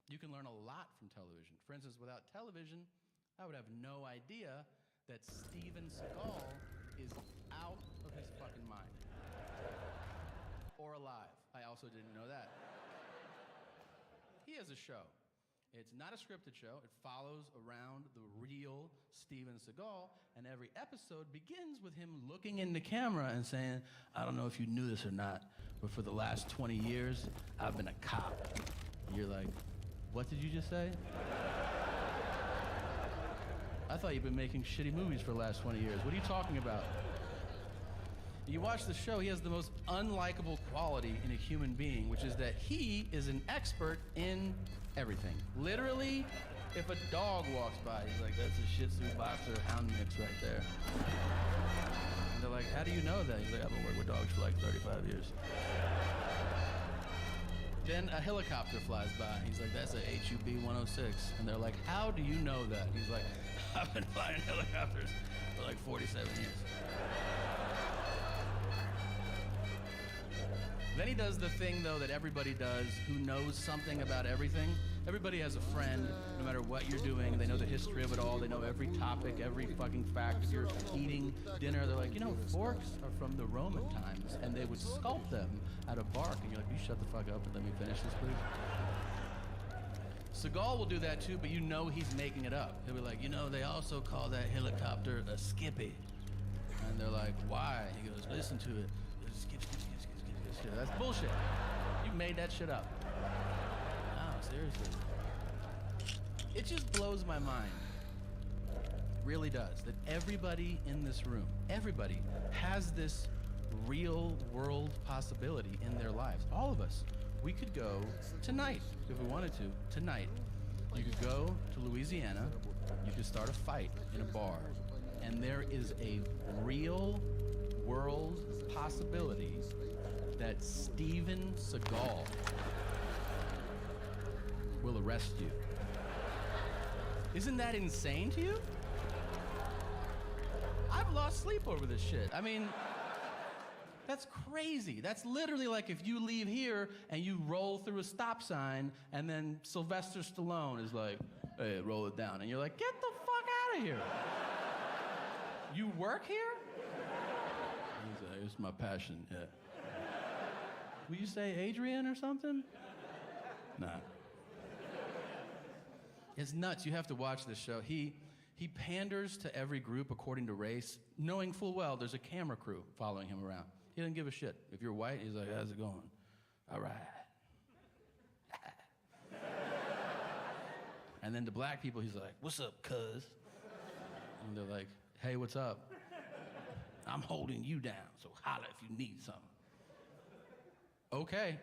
You can learn a lot from television. For instance, without television, I would have no idea that Steven Seagal is out of his fucking mind. Or alive. I also didn't know that. He has a show. It's not a scripted show. It follows around the real Steven Seagal, and every episode begins with him looking in the camera and saying, I don't know if you knew this or not, but for the last 20 years, I've been a cop. And you're like, what did you just say? I thought you've been making shitty movies for the last 20 years. What are you talking about? You watch the show, he has the most unlikable quality in a human being, which is that he is an expert in everything. Literally, if a dog walks by, he's like, that's a Shih Tzu boxer hound mix right there. And they're like, how do you know that? He's like, I've been working with dogs for like 35 years. Then a helicopter flies by. He's like, that's a HUB 106. And they're like, how do you know that? He's like, I've been flying helicopters for like 47 years. Then he does the thing, though, that everybody does who knows something about everything. Everybody has a friend, no matter what you're doing. They know the history of it all. They know every topic, every fucking fact. If you're eating dinner, they're like, you know, forks are from the Roman times, and they would sculpt them out of bark. And you're like, you shut the fuck up and let me finish this, please. Seagal will do that, too, but you know he's making it up. He'll be like, you know, they also call that helicopter a skippy. And they're like, why? He goes, listen to it. Skip, skip, skip. That's bullshit. You made that shit up. No, seriously. It just blows my mind. Really does. That everybody in this room, everybody has this real world possibility in their lives. All of us. We could go tonight, if we wanted to, tonight. You could go to Louisiana, you could start a fight in a bar, and there is a real world possibility that Steven Seagal will arrest you. Isn't that insane to you? I've lost sleep over this shit. I mean, that's crazy. That's literally like if you leave here and you roll through a stop sign and then Sylvester Stallone is like, hey, roll it down. And you're like, get the fuck out of here. You work here? He's like, it's my passion, yeah. Will you say Adrian or something? Nah. It's nuts. You have to watch this show. He panders to every group according to race, knowing full well there's a camera crew following him around. He doesn't give a shit. If you're white, he's like, how's it going? All right. And then to black people, he's like, what's up, cuz? And they're like, hey, what's up? I'm holding you down, so holla if you need something. Okay.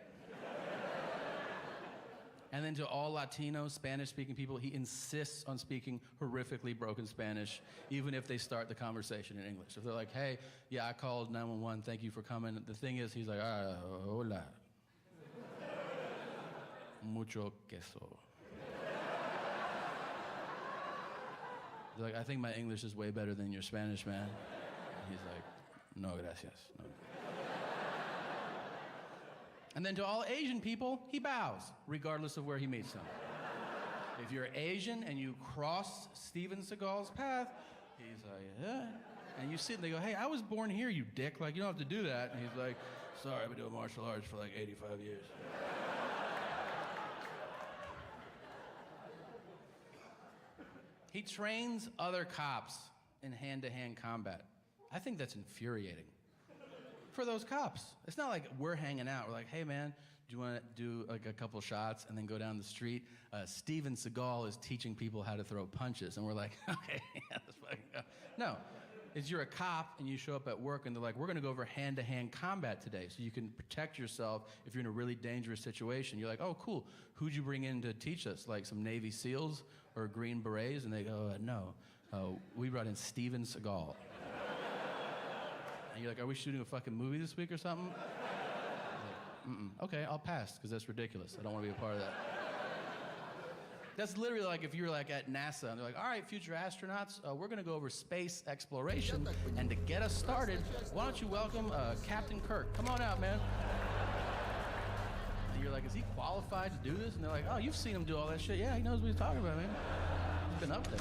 And then to all Latino, Spanish-speaking people, he insists on speaking horrifically broken Spanish, even if they start the conversation in English. If they're like, hey, yeah, I called 911, thank you for coming. The thing is, he's like, hola. Mucho queso. He's like, I think my English is way better than your Spanish, man. And he's like, no, gracias. No. And then to all Asian people, he bows, regardless of where he meets them. If you're Asian and you cross Steven Seagal's path, he's like, yeah. And you sit and they go, hey, I was born here, you dick. Like, you don't have to do that. And he's like, sorry, I've been doing martial arts for like 85 years. He trains other cops in hand-to-hand combat. I think that's infuriating. For those cops. It's not like we're hanging out. We're like, hey man, do you want to do like a couple shots and then go down the street? Steven Seagal is teaching people how to throw punches. And we're like, okay, yeah, let's fucking go. No, it's you're a cop and you show up at work and they're like, we're going to go over hand-to-hand combat today so you can protect yourself if you're in a really dangerous situation. You're like, oh, cool. Who'd you bring in to teach us? Like some Navy SEALs or Green Berets? And they go, no, we brought in Steven Seagal. And you're like, are we shooting a fucking movie this week or something? Like, okay, I'll pass, because that's ridiculous. I don't want to be a part of that. That's literally like if you're like at NASA, and they're like, all right, future astronauts, we're going to go over space exploration, and to get us started, why don't you welcome Captain Kirk? Come on out, man. you're like, is he qualified to do this? And they're like, oh, you've seen him do all that shit. Yeah, he knows what he's talking about, man. He's been up there.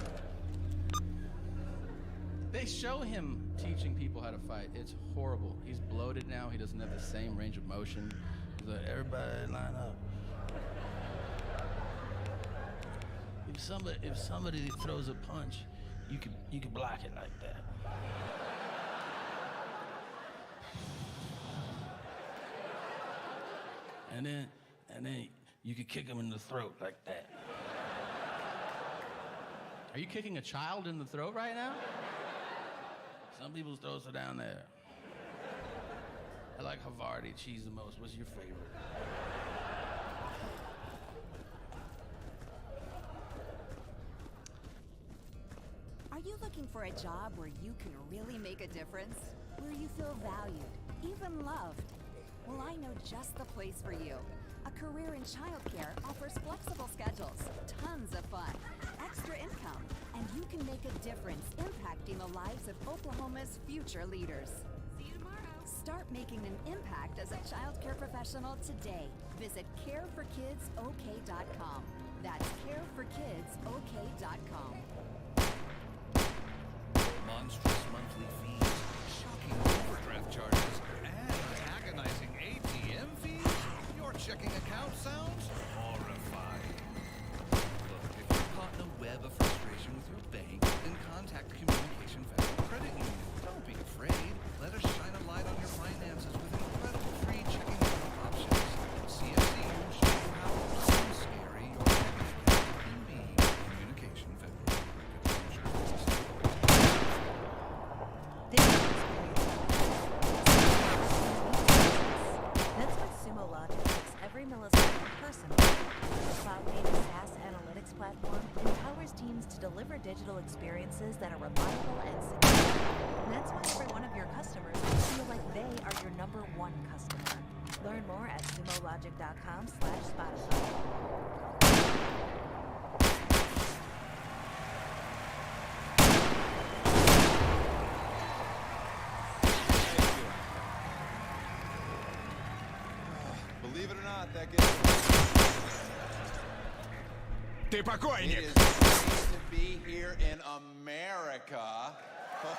They show him teaching people how to fight. It's horrible. He's bloated now. He doesn't have the same range of motion. He's like, everybody line up. If somebody throws a punch, you can block it like that. And then you can kick him in the throat like that. Are you kicking a child in the throat right now? Some people's throats are down there. I like Havarti cheese the most. What's your favorite? Are you looking for a job where you can really make a difference? Where you feel valued, even loved? Well, I know just the place for you. A career in childcare offers flexible schedules, tons of fun, extra income, and you can make a difference impacting the lives of Oklahoma's future leaders. See you tomorrow. Start making an impact as a childcare professional today. Visit careforkidsok.com. That's careforkidsok.com. Monstrous monthly fees, shocking overdraft charges, and agonizing ATM fees? Your checking account sounds horrifying. Look, if you're caught in a web of frustration with your bank, then contact Communication Federal Credit Union. Don't be afraid. Let us shine a light on your finances with incredible free checking account options. CFC will show you how scary your checking account can be. Communication Federal Credit Insurance. That's what Sumo Logic makes every millisecond personal. The cloud-native SaaS analytics platform empowers teams to deliver digital experiences that are reliable and secure. And that's why every one of your customers will feel like they are your number one customer. Learn more at sumologic.com/Spotify. Believe it or not, that gets... Ты покойник! It is great to be here in America. Yeah.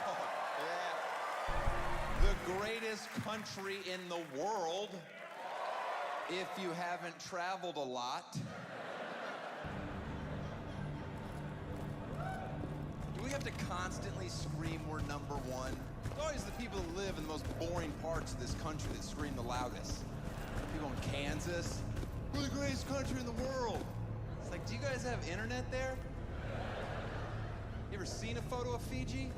The greatest country in the world, if you haven't traveled a lot. Do we have to constantly scream we're number one? It's always the people that live in the most boring parts of this country that scream the loudest. People in Kansas, we're the greatest country in the world. It's like, do you guys have internet there? You ever seen a photo of Fiji?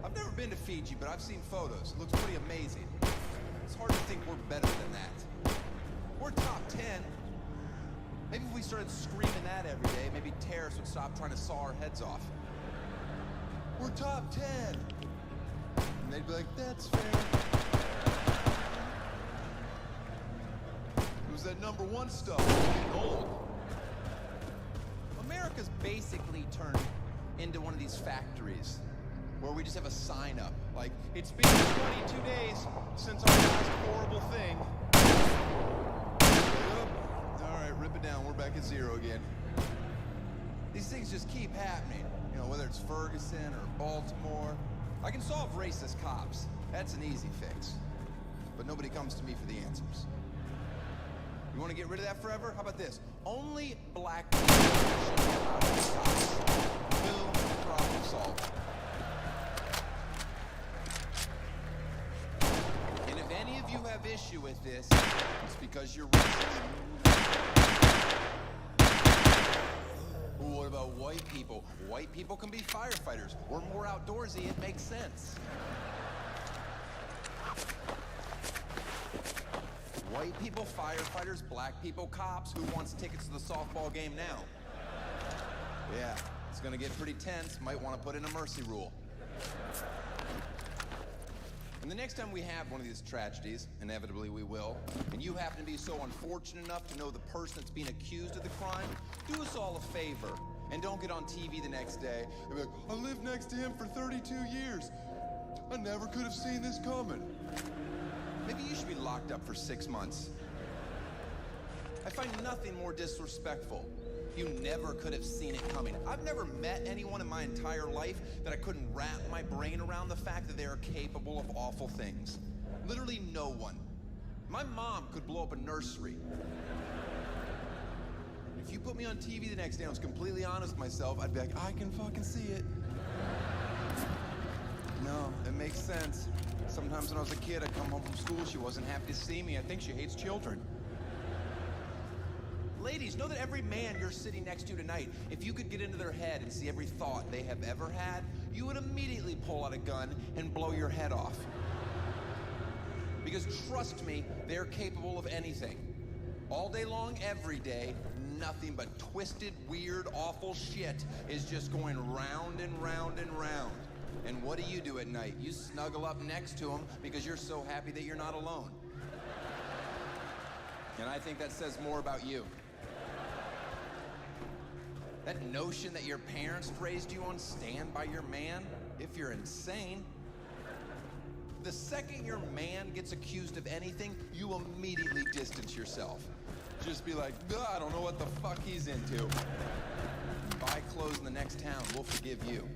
I've never been to Fiji, but I've seen photos. It looks pretty amazing. It's hard to think we're better than that. We're top 10. Maybe if we started screaming that every day, maybe terrorists would stop trying to saw our heads off. We're top 10. And they'd be like, that's fair. It was that number one stuff. It's getting old. America's basically turned into one of these factories where we just have a sign up. Like, it's been 22 days since our last horrible thing. All right, rip it down. We're back at zero again. These things just keep happening. You know, whether it's Ferguson or Baltimore. I can solve racist cops. That's an easy fix. But nobody comes to me for the answers. You want to get rid of that forever? How about this? Only black people should be allowed to be cops. Boom, problem solved. And if any of you have issue with this, it's because you're racist. Ooh, what about white people? White people can be firefighters. We're more outdoorsy, it makes sense. White people, firefighters, black people, cops. Who wants tickets to the softball game now? Yeah, it's gonna get pretty tense. Might want to put in a mercy rule. And the next time we have one of these tragedies, inevitably we will, and you happen to be so unfortunate enough to know the person that's being accused of the crime, do us all a favor and don't get on TV the next day and be like, I lived next to him for 32 years. I never could have seen this coming. Maybe you should be locked up for 6 months. I find nothing more disrespectful. You never could have seen it coming. I've never met anyone in my entire life that I couldn't wrap my brain around the fact that they are capable of awful things. Literally no one. My mom could blow up a nursery. If you put me on TV the next day and I was completely honest with myself, I'd be like, I can fucking see it. No, it makes sense. Sometimes when I was a kid, I'd come home from school, she wasn't happy to see me. I think she hates children. Ladies, know that every man you're sitting next to tonight, if you could get into their head and see every thought they have ever had, you would immediately pull out a gun and blow your head off. Because trust me, they're capable of anything. All day long, every day, nothing but twisted, weird, awful shit is just going round and round and round. And what do you do at night? You snuggle up next to them because you're so happy that you're not alone. And I think that says more about you. That notion that your parents raised you on stand by your man, if you're insane. The second your man gets accused of anything, you immediately distance yourself. Just be like, I don't know what the fuck he's into. Buy clothes in the next town, we'll forgive you.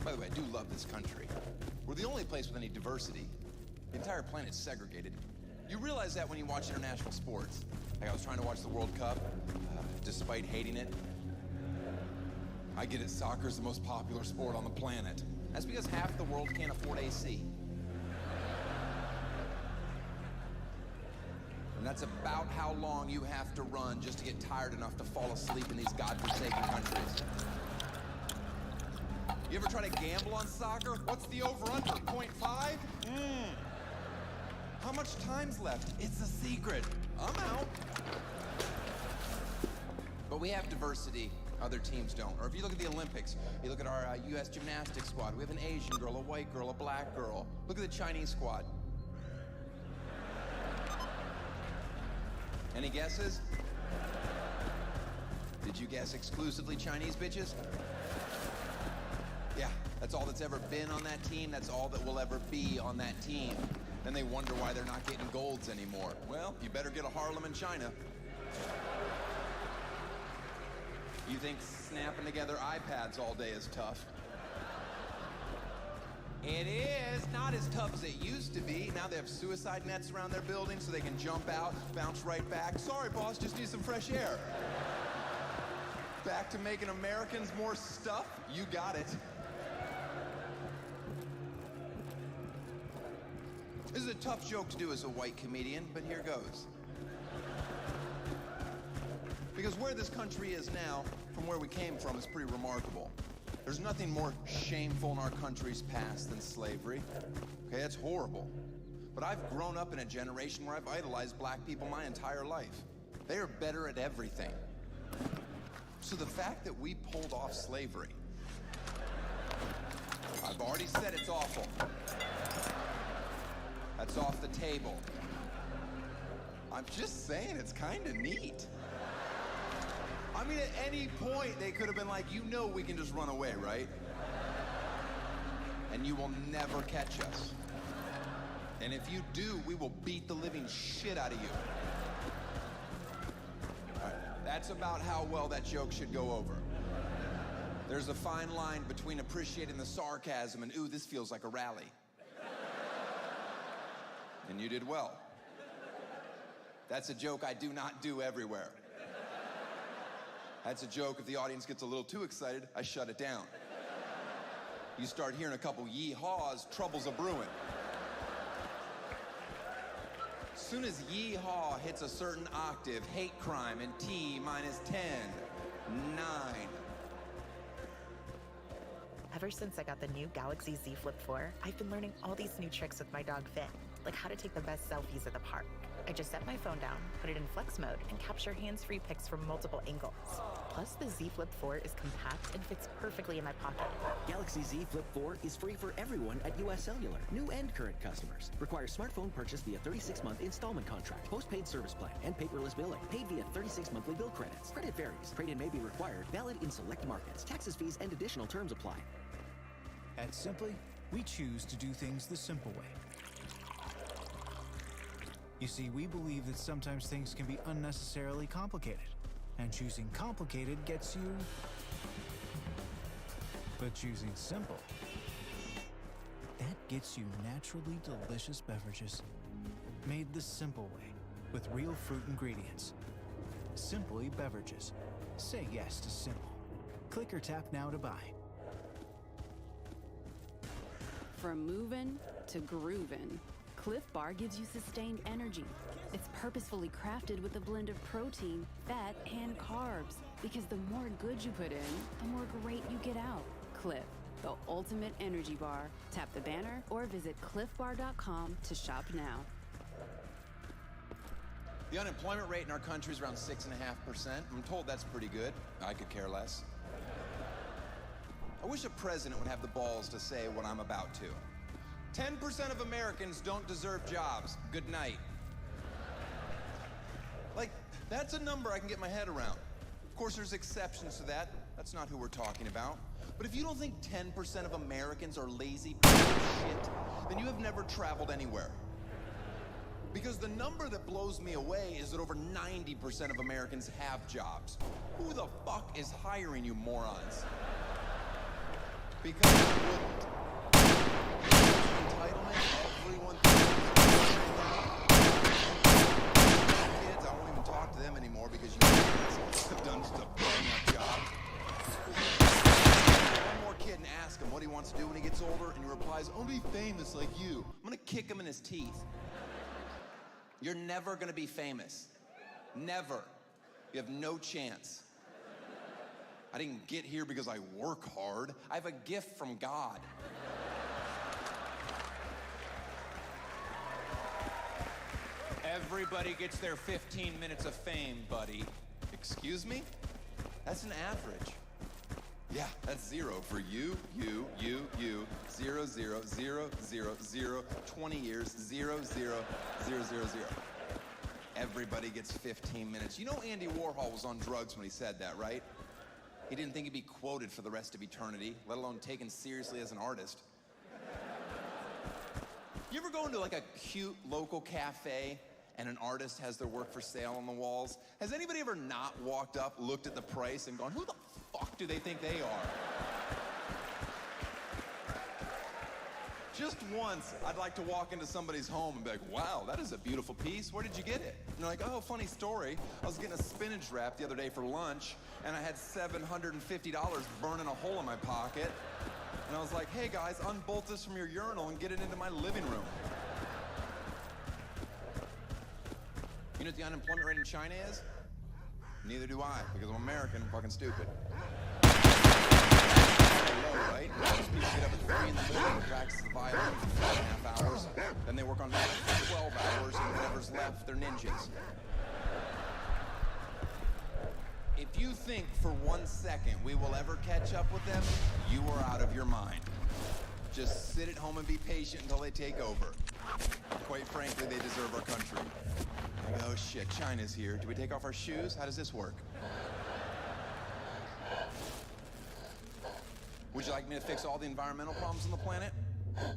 By the way, I do love this country. We're the only place with any diversity. The entire planet's segregated. You realize that when you watch international sports. Like I was trying to watch the World Cup, despite hating it. I get it, soccer's the most popular sport on the planet. That's because half the world can't afford AC. And that's about how long you have to run just to get tired enough to fall asleep in these godforsaken countries. You ever try to gamble on soccer? What's the over-under? 0.5? How much time's left? It's a secret. I'm out. But we have diversity. Other teams don't. Or if you look at the Olympics, you look at our U.S. gymnastics squad. We have an Asian girl, a white girl, a black girl. Look at the Chinese squad. Any guesses? Did you guess exclusively Chinese bitches? Yeah, that's all that's ever been on that team. That's all that will ever be on that team. Then they wonder why they're not getting golds anymore. Well, you better get a Harlem in China. You think snapping together iPads all day is tough? It is not as tough as it used to be. Now they have suicide nets around their building so they can jump out, bounce right back. Sorry, boss, just need some fresh air. Back to making Americans more stuff? You got it. This is a tough joke to do as a white comedian, but here goes. Because where this country is now, from where we came from, is pretty remarkable. There's nothing more shameful in our country's past than slavery. Okay, that's horrible. But I've grown up in a generation where I've idolized black people my entire life. They are better at everything. So the fact that we pulled off slavery, I've already said it's awful. That's off the table. I'm just saying, it's kind of neat. I mean, at any point, they could have been like, you know we can just run away, right? And you will never catch us. And if you do, we will beat the living shit out of you. All right, that's about how well that joke should go over. There's a fine line between appreciating the sarcasm and, ooh, this feels like a rally. And you did well. That's a joke I do not do everywhere. That's a joke if the audience gets a little too excited, I shut it down. You start hearing a couple yee-haws, trouble's a brewing. As soon as yee-haw hits a certain octave, hate crime in T minus 10, 9. Ever since I got the new Galaxy Z Flip 4, I've been learning all these new tricks with my dog Finn, like how to take the best selfies at the park. I just set my phone down, put it in flex mode, and capture hands-free pics from multiple angles. Plus, the Z Flip 4 is compact and fits perfectly in my pocket. Galaxy Z Flip 4 is free for everyone at US Cellular, new and current customers. Requires smartphone purchase via 36-month installment contract, postpaid service plan, and paperless billing. Paid via 36 monthly bill credits. Credit varies. Trade-in may be required. Valid in select markets. Taxes, fees, and additional terms apply. At Simply, we choose to do things the simple way. You see, we believe that sometimes things can be unnecessarily complicated, and choosing complicated gets you... But choosing simple, that gets you naturally delicious beverages. Made the simple way, with real fruit ingredients. Simply Beverages. Say yes to simple. Click or tap now to buy. From moving to grooving, Cliff Bar gives you sustained energy. It's purposefully crafted with a blend of protein, fat, and carbs. Because the more good you put in, the more great you get out. Cliff, the ultimate energy bar. Tap the banner or visit cliffbar.com to shop now. The unemployment rate in our country is around 6.5%. I'm told that's pretty good. I could care less. I wish a president would have the balls to say what I'm about to. 10% of Americans don't deserve jobs. Good night. Like, that's a number I can get my head around. Of course, there's exceptions to that. That's not who we're talking about. But if you don't think 10% of Americans are lazy pieces of shit, then you have never traveled anywhere. Because the number that blows me away is that over 90% of Americans have jobs. Who the fuck is hiring you morons? Because you wouldn't. Entitlement, everyone thinks kids, I won't even talk to them anymore because you kids have done just a bang up job. One more kid and ask him what he wants to do when he gets older, and he replies, "I'll be famous like you." I'm gonna kick him in his teeth. You're never gonna be famous. Never. You have no chance. I didn't get here because I work hard. I have a gift from God. Everybody gets their 15 minutes of fame, buddy. Excuse me? That's an average. Yeah, that's 0 for you. 0, 0, 0, 0, 0, 20 years, 0, 0, 0, 0, 0. Everybody gets 15 minutes. You know Andy Warhol was on drugs when he said that, right? He didn't think he'd be quoted for the rest of eternity, let alone taken seriously as an artist. You ever go into like a cute local cafe and an artist has their work for sale on the walls? Has anybody ever not walked up, looked at the price, and gone, who the fuck do they think they are? Just once, I'd like to walk into somebody's home and be like, wow, that is a beautiful piece. Where did you get it? And they're like, oh, funny story. I was getting a spinach wrap the other day for lunch, and I had $750 burning a hole in my pocket. And I was like, hey guys, unbolt this from your urinal and get it into my living room. You know what the unemployment rate in China is? Neither do I, because I'm American and fucking stupid. Right? Most people get up at 3 in the morning and practice the violin for 4.5 hours. Then they work on that for 12 hours, and whatever's left, they're ninjas. If you think for 1 second we will ever catch up with them, you are out of your mind. Just sit at home and be patient until they take over. Quite frankly, they deserve our country. Like, oh shit, China's here. Do we take off our shoes? How does this work? Would you like me to fix all the environmental problems on the planet?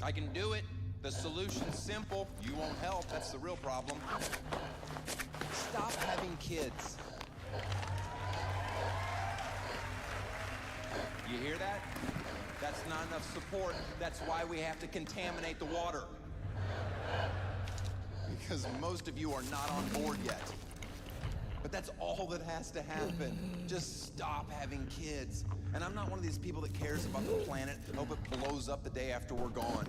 I can do it. The solution's simple. You won't help. That's the real problem. Stop having kids. You hear that? That's not enough support. That's why we have to contaminate the water. Because most of you are not on board yet. But that's all that has to happen. Just stop having kids. And I'm not one of these people that cares about the planet, hope it blows up the day after we're gone.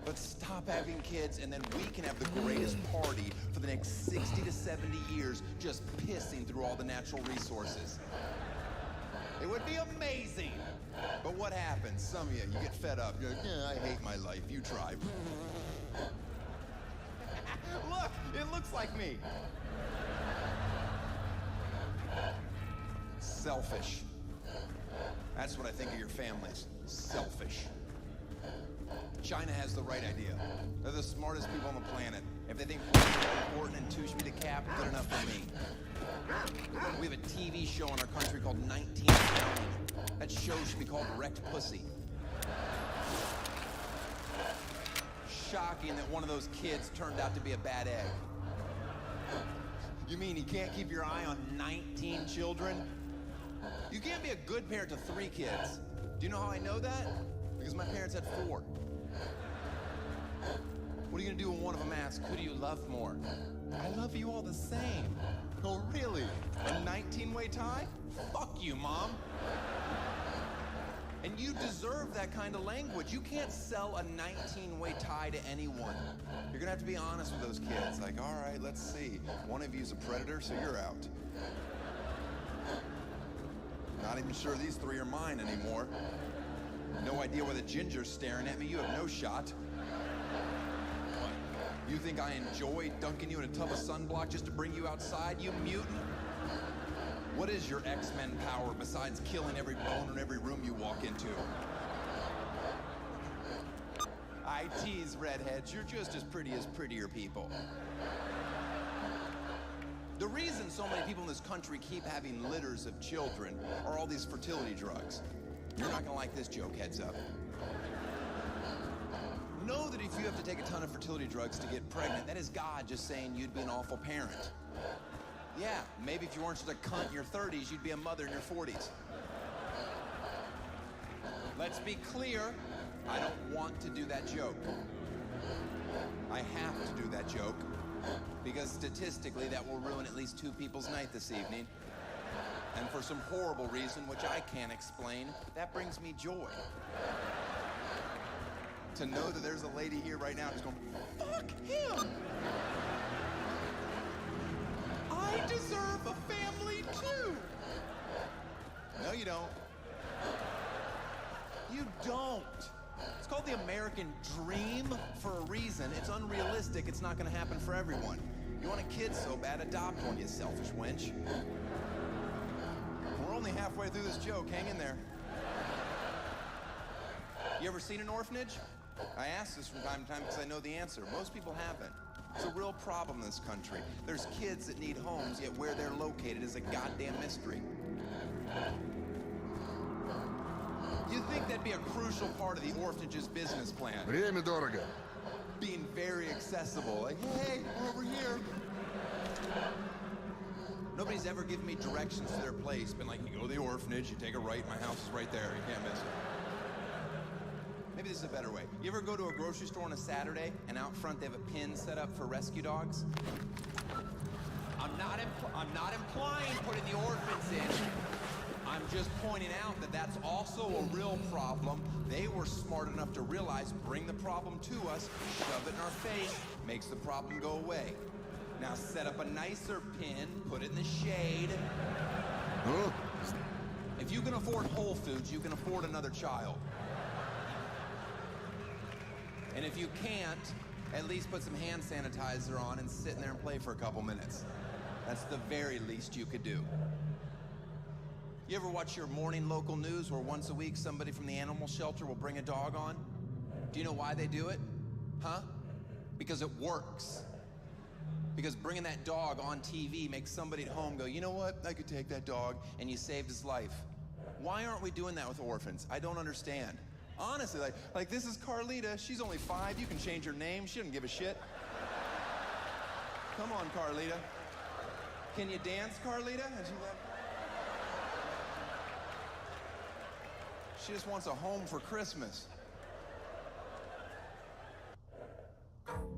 But stop having kids, and then we can have the greatest party for the next 60 to 70 years, just pissing through all the natural resources. It would be amazing. But what happens? Some of you get fed up. You're like, yeah, I hate my life. You try. Look, it looks like me. Selfish. That's what I think of your families. Selfish. China has the right idea. They're the smartest people on the planet. If they think politics is important and 2 should be the cap, good enough for me. We have a TV show in our country called 19 Counting. That show should be called Wrecked Pussy. shocking that one of those kids turned out to be a bad egg. You mean you can't keep your eye on 19 children? You can't be a good parent to 3 kids. Do you know how I know that? Because my parents had 4. What are you gonna do when one of them asks, who do you love more? I love you all the same. Oh, really? A 19-way tie? Fuck you, Mom. And you deserve that kind of language. You can't sell a 19-way tie to anyone. You're gonna have to be honest with those kids. Like, all right, let's see. One of you's a predator, so you're out. Not even sure these 3 are mine anymore. No idea why the ginger's staring at me. You have no shot. You think I enjoy dunking you in a tub of sunblock just to bring you outside, you mutant? What is your X-Men power besides killing every bone in every room you walk into? I tease redheads. You're just as pretty as prettier people. The reason so many people in this country keep having litters of children are all these fertility drugs. You're not gonna like this joke, heads up. Know that if you have to take a ton of fertility drugs to get pregnant, that is God just saying you'd be an awful parent. Yeah, maybe if you weren't such a cunt in your 30s, you'd be a mother in your 40s. Let's be clear, I don't want to do that joke. I have to do that joke, because statistically that will ruin at least 2 people's night this evening. And for some horrible reason, which I can't explain, that brings me joy. To know that there's a lady here right now just going, fuck him! I deserve a family too! No, you don't. You don't. It's called the American dream for a reason. It's unrealistic. It's not gonna happen for everyone. You want a kid so bad, adopt one, you selfish wench. We're only halfway through this joke. Hang in there. You ever seen an orphanage? I ask this from time to time because I know the answer. Most people haven't. It's a real problem in this country. There's kids that need homes, yet where they're located is a goddamn mystery. You'd think that'd be a crucial part of the orphanage's business plan. Время дорого. Being very accessible. Like, hey, we're over here. Nobody's ever given me directions to their place. Been like, you go to the orphanage, you take a right, my house is right there. You can't miss it. Maybe this is a better way. You ever go to a grocery store on a Saturday and out front they have a pin set up for rescue dogs? I'm not implying putting the orphans in. I'm just pointing out that that's also a real problem. They were smart enough to realize bring the problem to us, shove it in our face, makes the problem go away. Now set up a nicer pin, put it in the shade. Huh? If you can afford Whole Foods, you can afford another child. And if you can't, at least put some hand sanitizer on and sit in there and play for a couple minutes. That's the very least you could do. You ever watch your morning local news where once a week somebody from the animal shelter will bring a dog on? Do you know why they do it? Huh? Because it works. Because bringing that dog on TV makes somebody at home go, you know what? I could take that dog, and you saved his life. Why aren't we doing that with orphans? I don't understand. Honestly, like this is Carlita. She's only 5. You can change her name. She doesn't give a shit. Come on, Carlita. Can you dance, Carlita? She just wants a home for Christmas.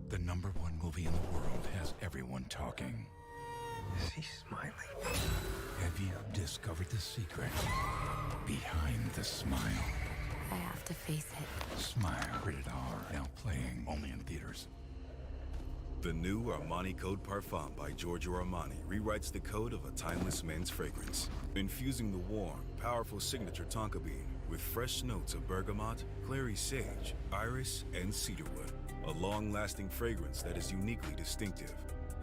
The #1 movie in the world has everyone talking. Is he smiling? Have you discovered the secret behind the smile? I have to face it. Smile. Rated R. Now playing only in theaters. The new Armani Code Parfum by Giorgio Armani rewrites the code of a timeless men's fragrance, infusing the warm, powerful signature tonka bean with fresh notes of bergamot, clary sage, iris, and cedarwood. A long-lasting fragrance that is uniquely distinctive.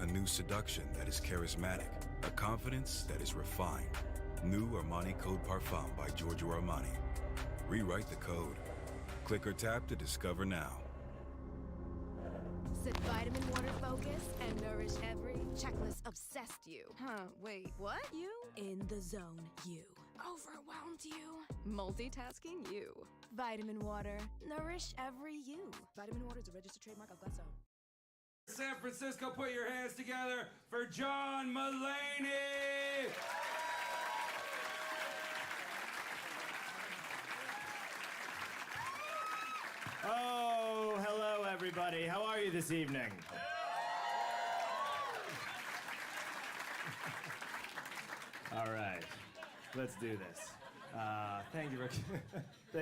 A new seduction that is charismatic. A confidence that is refined. New Armani Code Parfum by Giorgio Armani. Rewrite the code. Click or tap to discover now. Said vitamin water focus and nourish every checklist obsessed you. Huh, wait, what? You? In the zone, you. Overwhelmed you. Multitasking you. Vitamin water. Nourish every you. Vitamin water is a registered trademark of Glasso. San Francisco, put your hands together for John Mulaney! Oh, hello everybody. How are you this evening? All right, let's do this. Thank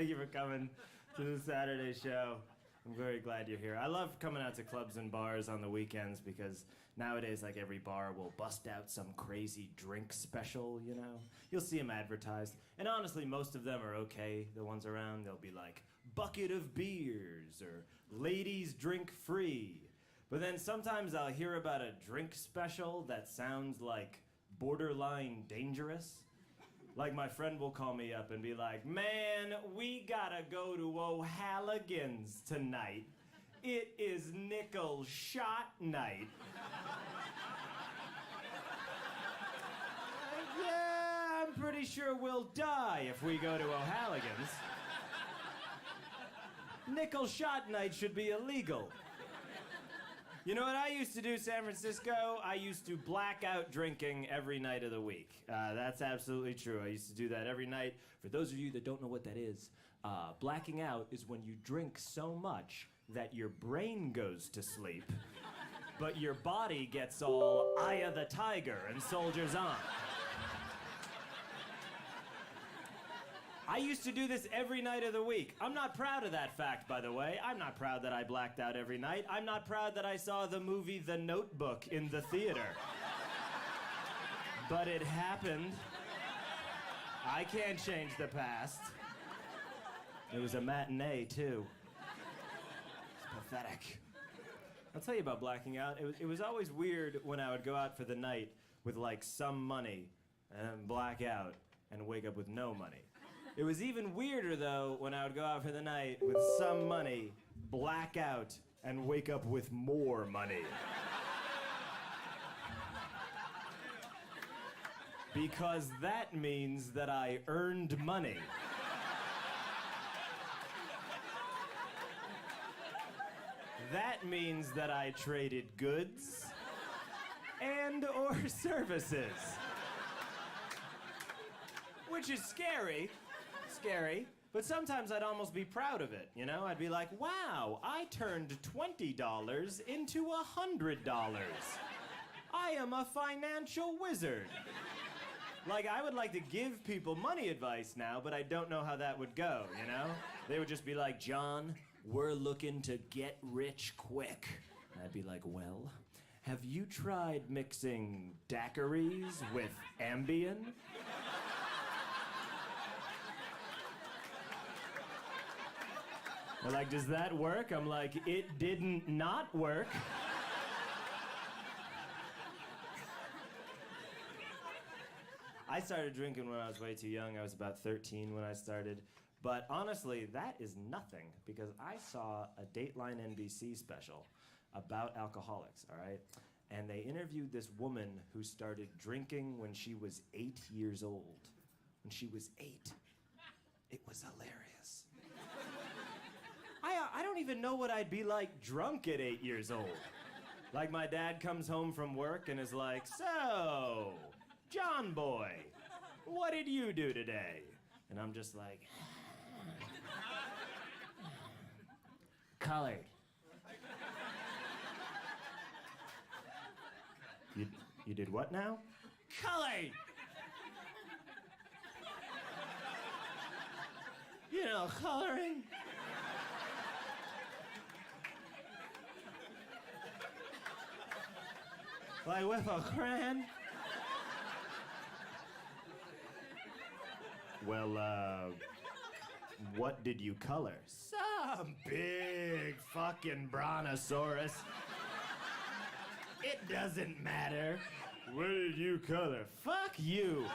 you for coming to the Saturday show. I'm very glad you're here. I love coming out to clubs and bars on the weekends because nowadays, like, every bar will bust out some crazy drink special, you know? You'll see them advertised. And honestly, most of them are okay, the ones around. They'll be like, bucket of beers, or ladies drink free. But then sometimes I'll hear about a drink special that sounds like borderline dangerous. Like, my friend will call me up and be like, man, we gotta go to O'Hallogan's tonight. It is nickel shot night. Yeah, I'm pretty sure we'll die if we go to O'Hallogan's. Nickel shot night should be illegal. You know what I used to do, San Francisco? I used to black out drinking every night of the week. That's absolutely true. I used to do that every night. For those of you that don't know what that is, blacking out is when you drink so much that your brain goes to sleep, but your body gets all Eye of the Tiger and soldiers on. I used to do this every night of the week. I'm not proud of that fact, by the way. I'm not proud that I blacked out every night. I'm not proud that I saw the movie The Notebook in the theater. But it happened. I can't change the past. It was a matinee, too. It's pathetic. I'll tell you about blacking out. It was always weird when I would go out for the night with, like, some money and then black out and wake up with no money. It was even weirder, though, when I would go out for the night with some money, black out, and wake up with more money. Because that means that I earned money. That means that I traded goods and or services. Which is scary, but sometimes I'd almost be proud of it, you know? I'd be like, wow, I turned $20 into $100. I am a financial wizard. Like, I would like to give people money advice now, but I don't know how that would go, you know? They would just be like, John, we're looking to get rich quick. And I'd be like, well, have you tried mixing daiquiris with Ambien? They're like, does that work? I'm like, it didn't not work. I started drinking when I was way too young. I was about 13 when I started. But honestly, that is nothing, because I saw a Dateline NBC special about alcoholics, all right? And they interviewed this woman who started drinking when she was 8 years old. When she was 8. It was hilarious. I don't even know what I'd be like drunk at 8 years old. Like, my dad comes home from work and is like, so, John boy, what did you do today? And I'm just like, colored. You did what now? Colored! You know, coloring. Like with a crayon? Well, what did you color? Some big fucking brontosaurus. It doesn't matter. What did you color? Fuck you.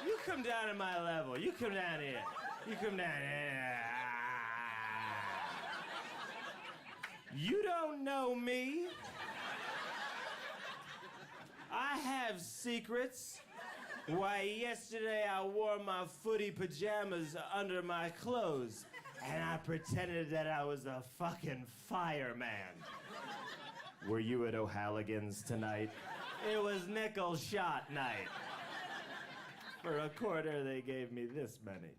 You come down to my level. You come down here. You come down here. You don't know me. I have secrets. Why, yesterday I wore my footy pajamas under my clothes, and I pretended that I was a fucking fireman. Were you at O'Halligan's tonight? It was nickel shot night. For a quarter, they gave me this many.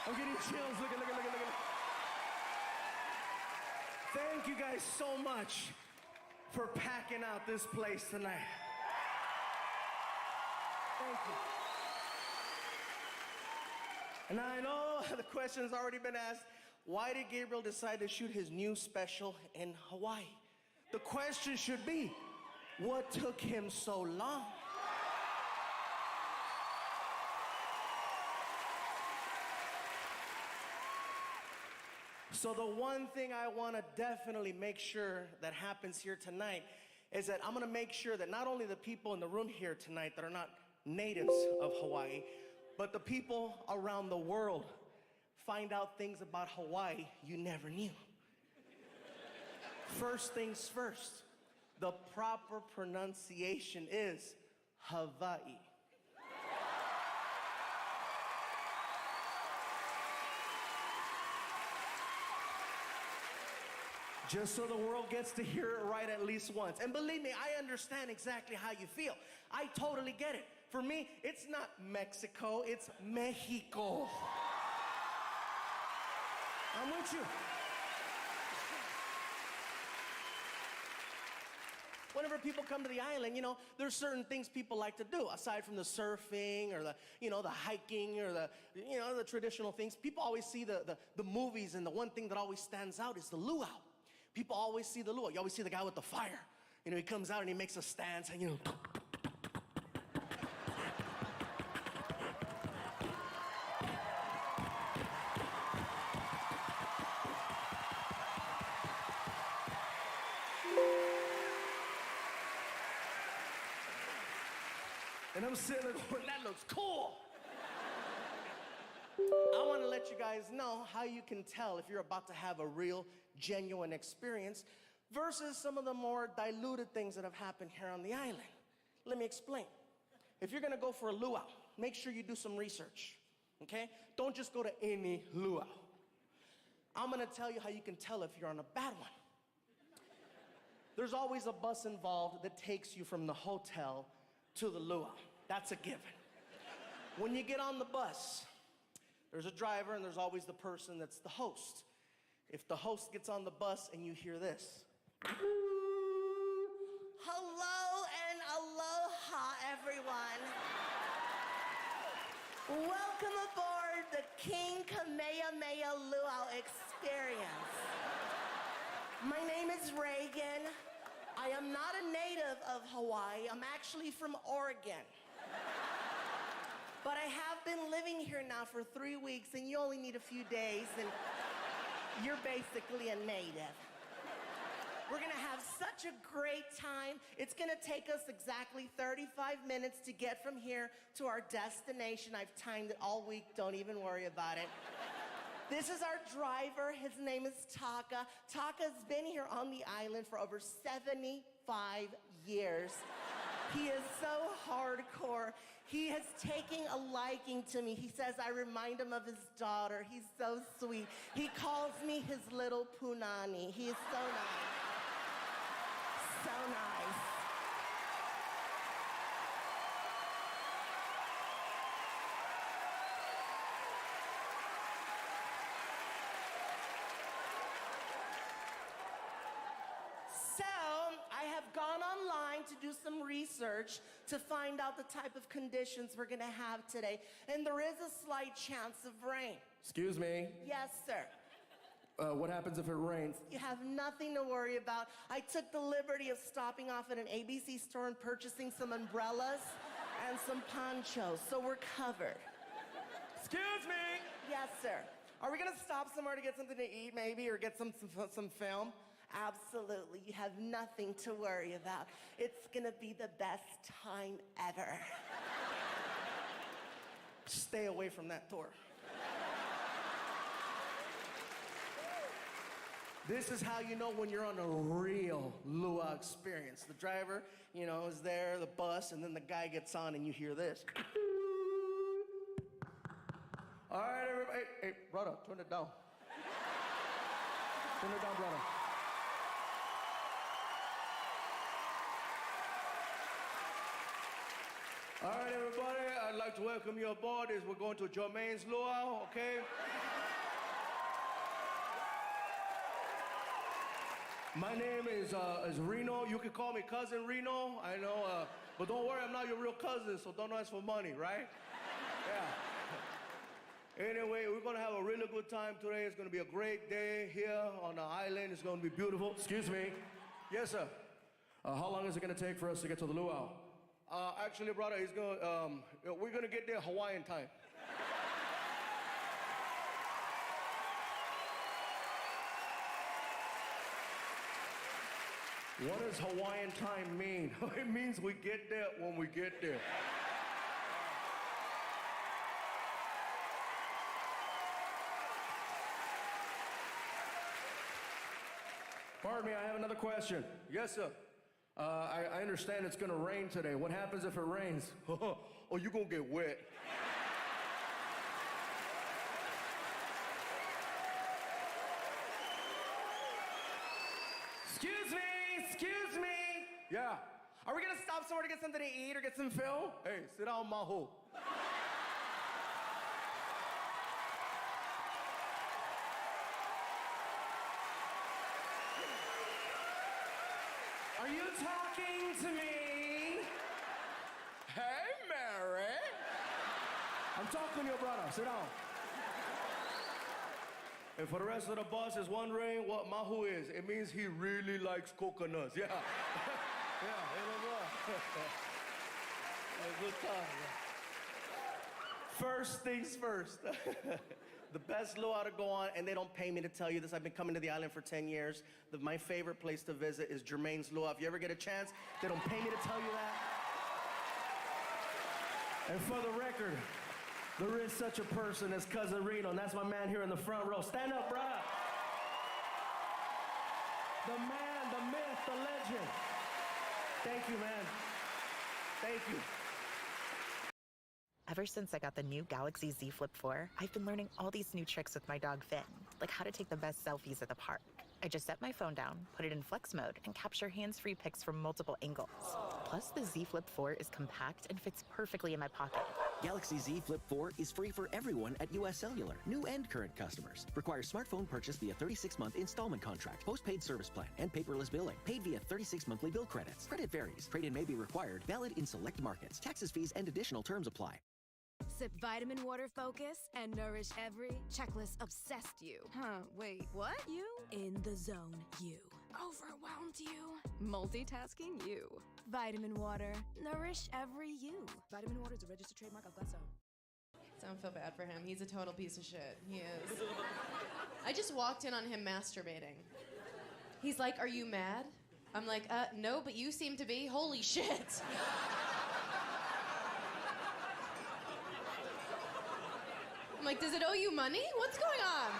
I'm getting chills. Look at. Thank you guys so much for packing out this place tonight. Thank you. And I know the question has already been asked, why did Gabriel decide to shoot his new special in Hawaii? The question should be, what took him so long? So the one thing I want to definitely make sure that happens here tonight is that I'm going to make sure that not only the people in the room here tonight that are not natives of Hawaii, but the people around the world find out things about Hawaii you never knew. First things first, the proper pronunciation is Hawaii. Just so the world gets to hear it right at least once. And believe me, I understand exactly how you feel. I totally get it. For me, it's not Mexico, it's Mexico. I'm with you. Whenever people come to the island, you know, there's certain things people like to do aside from the surfing or the, you know, the hiking or the, you know, the traditional things. People always see the movies, and the one thing that always stands out is the luau. People always see the luau. You always see the guy with the fire. You know, he comes out and he makes a stance and, you know. And I'm sitting there going, that looks cool. I want to let you guys know how you can tell if you're about to have a real, genuine experience versus some of the more diluted things that have happened here on the island. Let me explain. If you're going to go for a luau, make sure you do some research, okay? Don't just go to any luau. I'm going to tell you how you can tell if you're on a bad one. There's always a bus involved that takes you from the hotel to the luau. That's a given. When you get on the bus, there's a driver and there's always the person that's the host. If the host gets on the bus and you hear this. Hello and aloha, everyone. Welcome aboard the King Kamehameha Luau experience. My name is Reagan. I am not a native of Hawaii. I'm actually from Oregon. But I have been living here now for 3 weeks, and you only need a few days, and you're basically a native. We're gonna have such a great time. It's gonna take us exactly 35 minutes to get from here to our destination. I've timed it all week, don't even worry about it. This is our driver, his name is Taka. Taka's been here on the island for over 75 years. He is so hardcore. He has taken a liking to me. He says I remind him of his daughter. He's so sweet. He calls me his little punani. He is so nice. So nice. So, I have gone online to do some research to find out the type of conditions we're gonna have today, and there is a slight chance of rain. Excuse me. Yes, sir. What happens if it rains? You have nothing to worry about. I took the liberty of stopping off at an ABC store and purchasing some umbrellas and some ponchos, so we're covered. Excuse me. Yes, sir. Are we gonna stop somewhere to get something to eat, maybe, or get some film? Absolutely. You have nothing to worry about. It's gonna be the best time ever. Stay away from that door. This is how you know when you're on a real luau experience. The driver, is there, the bus, and then the guy gets on and you hear this. All right, everybody. Hey, brother, turn it down. Turn it down, brother. All right, everybody, I'd like to welcome you aboard as we're going to Jermaine's luau, okay? My name is Reno. You can call me Cousin Reno, I know, but don't worry, I'm not your real cousin, so don't ask for money, right? Yeah. Anyway, we're gonna have a really good time today. It's gonna be a great day here on the island. It's gonna be beautiful. Excuse me. Yes, sir. How long is it gonna take for us to get to the luau? Actually, brother, we're gonna get there Hawaiian time. What does Hawaiian time mean? It means we get there when we get there. Pardon me, I have another question. Yes, sir. I understand it's gonna rain today. What happens if it rains? Oh, you're gonna get wet. Excuse me. Yeah. Are we gonna stop somewhere to get something to eat or get some film? Hey, sit down, Maho. Are you talking to me? Hey, Mary. I'm talking to your brother. Sit down. And for the rest of the bus is wondering what Mahu is, it means he really likes coconuts. Yeah. Yeah, a good time. Yeah. First things first. The best luau to go on, and they don't pay me to tell you this. I've been coming to the island for 10 years. My favorite place to visit is Jermaine's Luau. If you ever get a chance, they don't pay me to tell you that. And for the record, there is such a person as Cousin Reno, and that's my man here in the front row. Stand up, brother. The man, the myth, the legend. Thank you, man. Thank you. Ever since I got the new Galaxy Z Flip 4, I've been learning all these new tricks with my dog Finn, like how to take the best selfies at the park. I just set my phone down, put it in flex mode, and capture hands-free pics from multiple angles. Plus, the Z Flip 4 is compact and fits perfectly in my pocket. Galaxy Z Flip 4 is free for everyone at US Cellular, new and current customers. Requires smartphone purchase via 36-month installment contract, postpaid service plan, and paperless billing. Paid via 36 monthly bill credits. Credit varies. Trade-in may be required. Valid in select markets. Taxes, fees, and additional terms apply. Sip vitamin water focus and nourish every checklist obsessed you. Huh, wait, what? You? In the zone, you. Overwhelmed you. Multitasking you. Vitamin water, nourish every you. Vitamin water is a registered trademark of Glenso. Don't feel bad for him. He's a total piece of shit. He is. I just walked in on him masturbating. He's like, "Are you mad?" I'm like, no, but you seem to be. Holy shit. I'm like, does it owe you money? What's going on?